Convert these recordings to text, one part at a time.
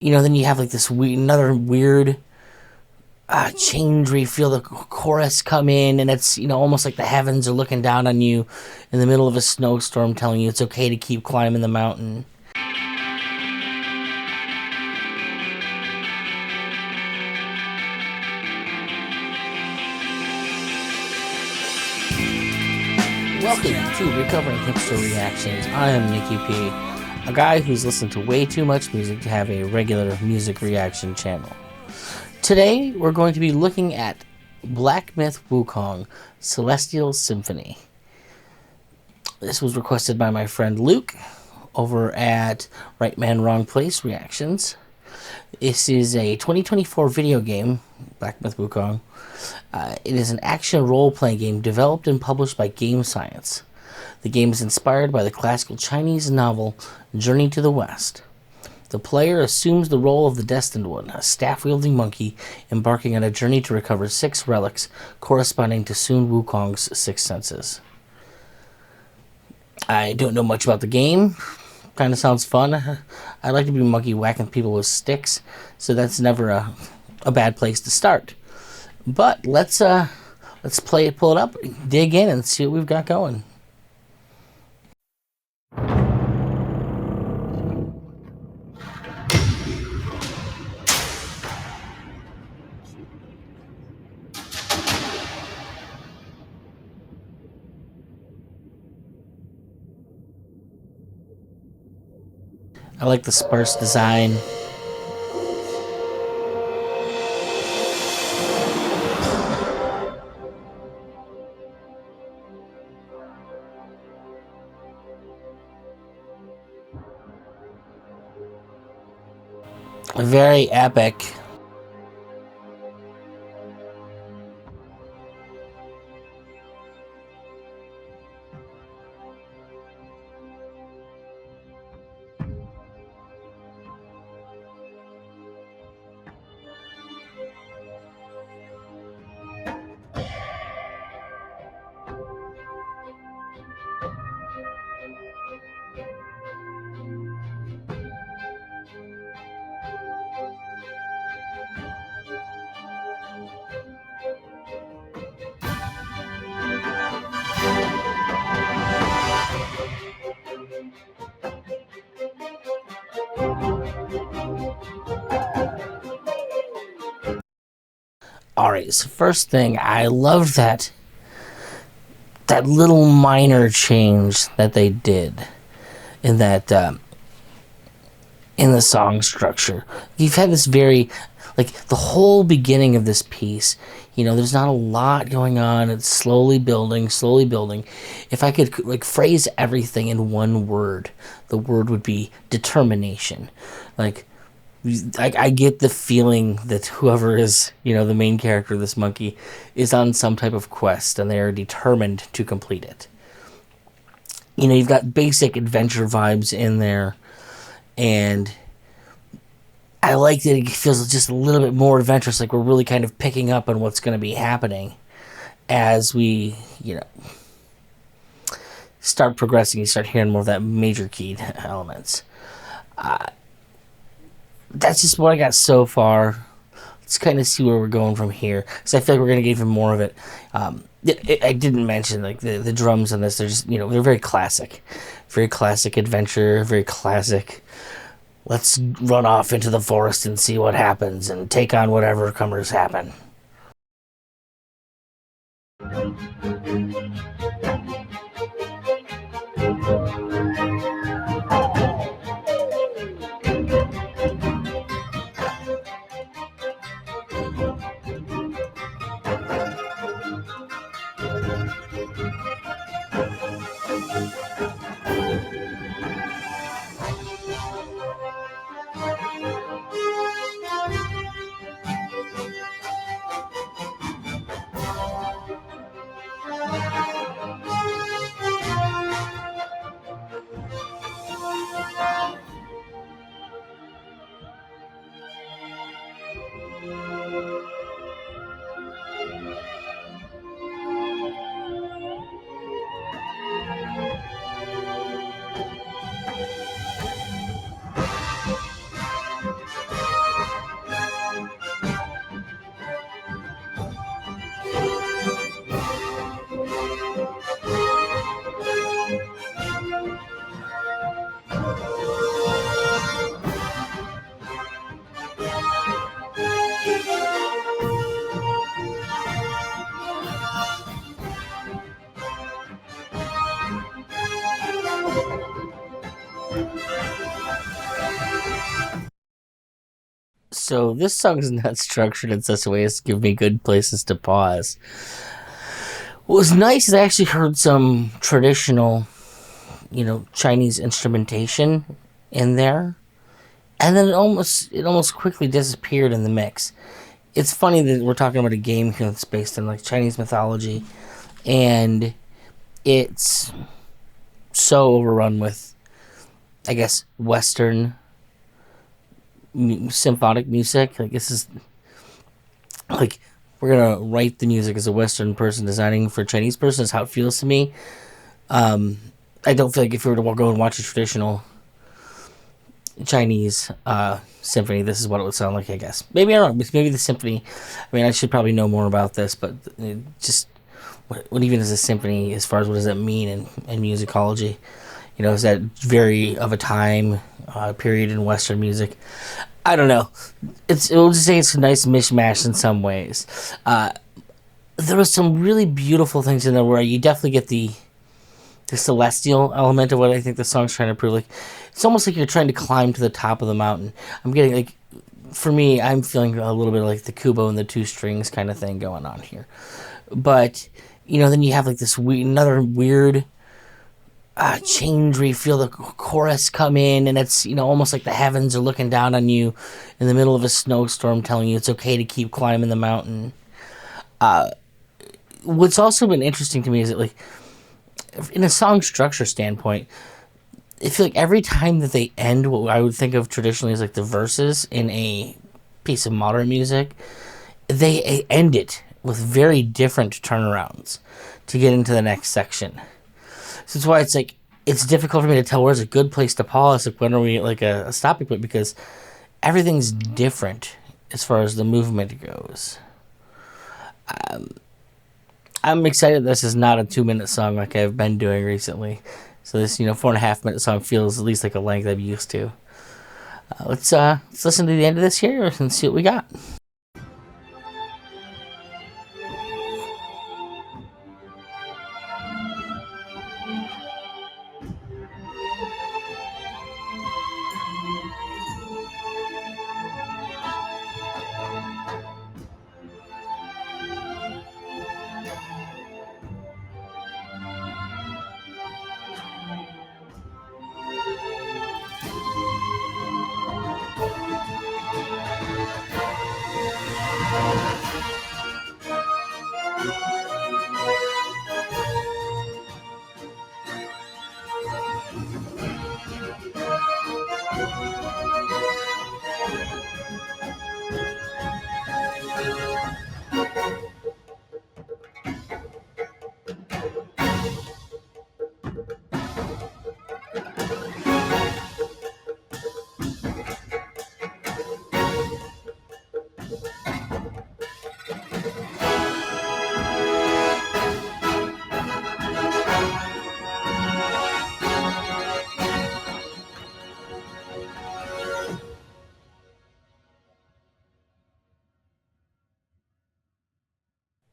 Then you have like this another weird change where you feel the chorus come in, and it's almost like the heavens are looking down on you in the middle of a snowstorm, telling you it's okay to keep climbing the mountain. Welcome to Recovering Hipster Reactions. I am Nikki P, a guy who's listened to way too much music to have a regular music reaction channel. Today, we're going to be looking at Black Myth Wukong, Celestial Symphony. This was requested by my friend Luke over at Right Man Wrong Place Reactions. This is a 2024 video game, Black Myth Wukong. It is an action role-playing game developed and published by Game Science. The game is inspired by the classical Chinese novel Journey to the West. The player assumes the role of the Destined One, a staff-wielding monkey embarking on a journey to recover 6 relics corresponding to Sun Wukong's 6 senses. I don't know much about the game. Kind of sounds fun. I like to be a monkey whacking people with sticks, so that's never a bad place to start. But let's pull it up, dig in, and see what we've got going. I like the sparse design. Very epic. Alright, so first thing, I love that little minor change that they did in that in the song structure. You've had this very, like, the whole beginning of this piece, there's not a lot going on. It's slowly building. If I could phrase everything in one word, the word would be determination. I get the feeling that whoever is, the main character of this monkey is on some type of quest, and they are determined to complete it. You've got basic adventure vibes in there, and I like that it feels just a little bit more adventurous, like we're really kind of picking up on what's going to be happening as we, start progressing. You start hearing more of that major keyed elements. That's just what I got so far. Let's kind of see where we're going from here, because I feel like we're going to get even more of it. I didn't mention the drums on this. They're just they're very classic adventure, very classic. Let's run off into the forest and see what happens and take on whatever comers happen. So this song is not structured in such a way as to give me good places to pause. What was nice is I actually heard some traditional, Chinese instrumentation in there, and then it almost quickly disappeared in the mix. It's funny that we're talking about a game here that's based in like Chinese mythology, and it's so overrun with, I guess, Western symphonic music. Like this is like we're gonna write the music as a Western person designing for a Chinese person is how it feels to me. I don't feel like if we were to go and watch a traditional Chinese symphony, this is what it would sound like. I guess maybe I'm wrong. Maybe the symphony. I mean, I should probably know more about this, but just what even is a symphony as far as what does that mean in musicology? Is that very of a time period in Western music? I don't know. We'll just say it's a nice mishmash in some ways. There was some really beautiful things in there where you definitely get the celestial element of what I think the song's trying to prove. Like it's almost like you're trying to climb to the top of the mountain. I'm getting like, for me, I'm feeling a little bit like the Kubo and the two strings kind of thing going on here. But then you have like this another weird change where you feel the chorus come in, and it's almost like the heavens are looking down on you in the middle of a snowstorm, telling you it's okay to keep climbing the mountain. What's also been interesting to me is that, like, in a song structure standpoint, I feel like every time that they end what I would think of traditionally as like the verses in a piece of modern music, they end it with very different turnarounds to get into the next section. So that's why it's like it's difficult for me to tell where's a good place to pause, like when are we like a stopping point, because everything's different as far as the movement goes. I'm excited this is not a 2-minute song like I've been doing recently. So this 4.5-minute song feels at least like a length I'm used to. Let's listen to the end of this here and see what we got.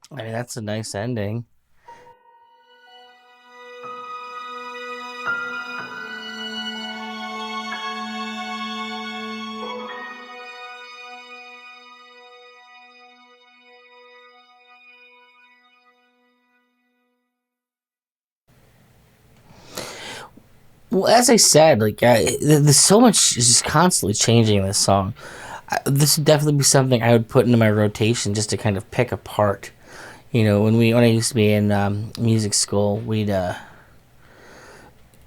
I mean, that's a nice ending. Well, as I said, like there's so much is just constantly changing in this song. This would definitely be something I would put into my rotation just to kind of pick apart. When I used to be in music school, we'd go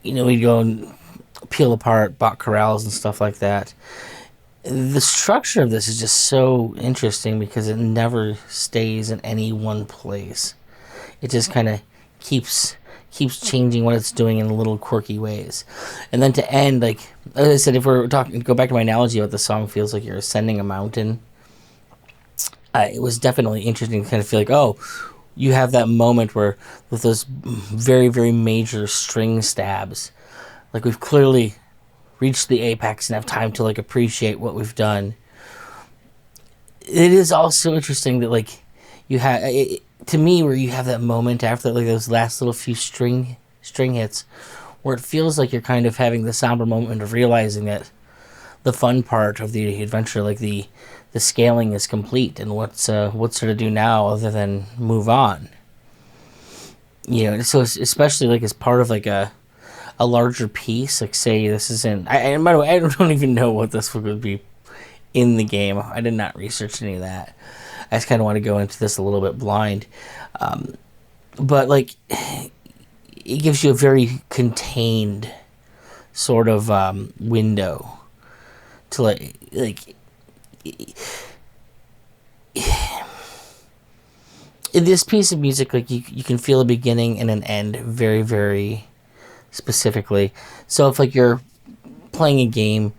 and peel apart Bach chorales and stuff like that. The structure of this is just so interesting because it never stays in any one place. It just kind of keeps changing what it's doing in little quirky ways. And then to end, like as I said, if we're talking, go back to my analogy of what the song feels like you're ascending a mountain. It was definitely interesting to kind of feel like, oh, you have that moment where with those very, very major string stabs, like we've clearly reached the apex and have time to like appreciate what we've done. It is also interesting that like you have to me where you have that moment after like those last little few string hits where it feels like you're kind of having the somber moment of realizing that the fun part of the adventure. Like the scaling is complete, and what's to do now other than move on. So especially like as part of like a larger piece. Like say this is in. And by the way, I don't even know what this would be in the game. I did not research any of that. I just kind of want to go into this a little bit blind. But like it gives you a very contained sort of window to like in this piece of music, like you can feel a beginning and an end very, very specifically. So if like you're playing a game,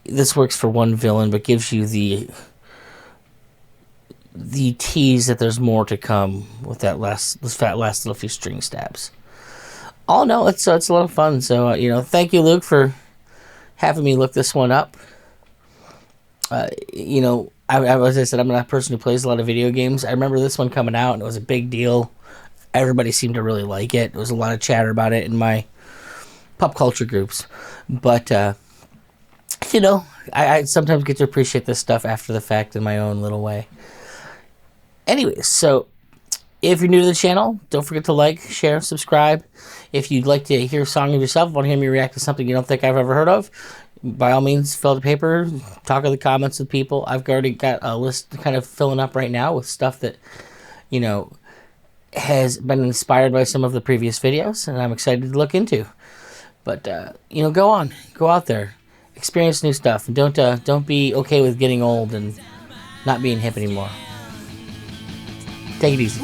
this works for one villain, but gives you the tease that there's more to come with that last little few string stabs. All in all, it's a lot of fun. So thank you, Luke, for having me look this one up. As I said, I'm not a person who plays a lot of video games. I remember this one coming out, and it was a big deal. Everybody seemed to really like it. There was a lot of chatter about it in my pop culture groups. But, I sometimes get to appreciate this stuff after the fact in my own little way. Anyways, so if you're new to the channel, don't forget to like, share, subscribe. If you'd like to hear a song of yourself, want to hear me react to something you don't think I've ever heard of, by all means, fill out the paper, talk in the comments with people. I've already got a list kind of filling up right now with stuff that, has been inspired by some of the previous videos, and I'm excited to look into. But, go out there, experience new stuff, and don't be okay with getting old and not being hip anymore. Take it easy.